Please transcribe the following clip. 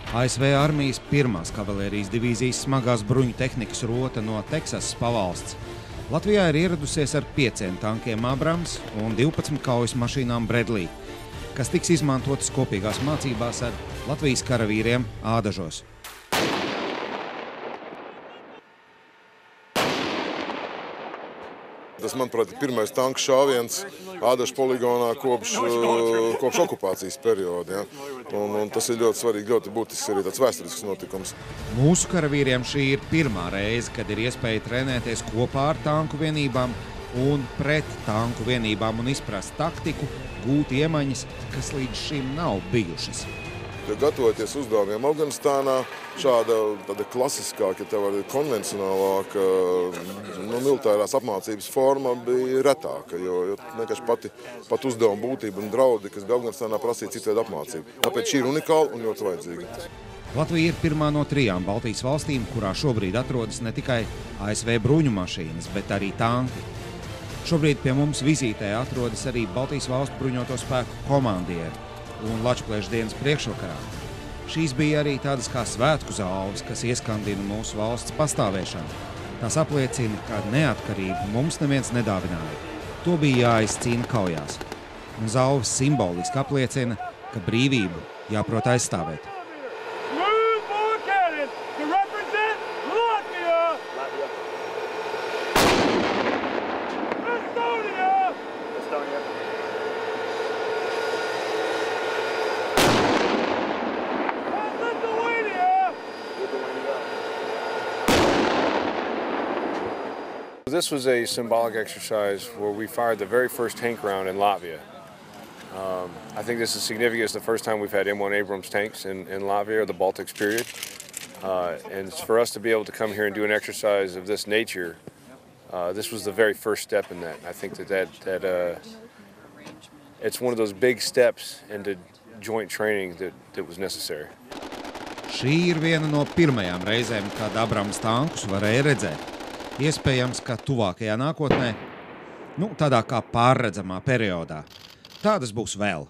ASV armijas 1. kavalērijas divīzijas smagās bruņu tehnikas rota no Teksasas pavalsts Latvijā ir ieradusies ar 5 tankiem Abrams un 12 kaujas mašīnām Bradley, kas tiks izmantotas kopīgās mācībās ar Latvijas karavīriem Ādažos. Tas, manuprāt, ir pirmais tanku šāviens Ādažu poligonā kopš okupācijas perioda. Ja? Un tas ir ļoti svarīgi, ļoti būtisks arī tāds vēsturisks notikums. Mūsu karavīriem šī ir pirmā reize, kad ir iespēja trenēties kopā ar tanku vienībām un pret tanku vienībām un izprast taktiku, gūt iemaņas, kas līdz šim nav bijušas. Gatavoties uzdevumiem Afganistānā, šāda klasiskāka, konvencionālāka militārās apmācības forma bija retāka, jo vienkārši pat uzdevuma būtība un draudi, kas bija Afganistānā, prasīja citu veidu apmācību. Tāpēc šī ir unikāla un ļoti vajadzīga. Latvija ir pirmā no 3 Baltijas valstīm, kurā šobrīd atrodas ne tikai ASV bruņu mašīnas, bet arī tanki. Šobrīd pie mums vizītē atrodas arī Baltijas valstu bruņoto spēku komandieri un Lačplēša dienas priekšvakarā. Šīs bija arī tādas kā svētku zāles, kas ieskandina mūsu valsts pastāvēšanu. Tās apliecina, ka neatkarību mums neviens nedāvināja. To bija jāizcīna kaujās. Un zāles simboliski apliecina, ka brīvību jāprot aizstāvēt. This was a symbolic exercise where we fired the very first tank round in Latvia. I think this is significant. It's the first time we've had M1 Abrams tanks in Latvia or the Baltics period. And for us to be able to come here and do an exercise of this nature, this was the very first step in that. I think that it's one of those big steps into joint training that was necessary. Šī ir viena no pirmajām reizēm, kad Abrams tankus varēja redzēt. Iespējams, ka tuvākajā nākotnē, tādā kā pārredzamā periodā. Tādas būs vēl.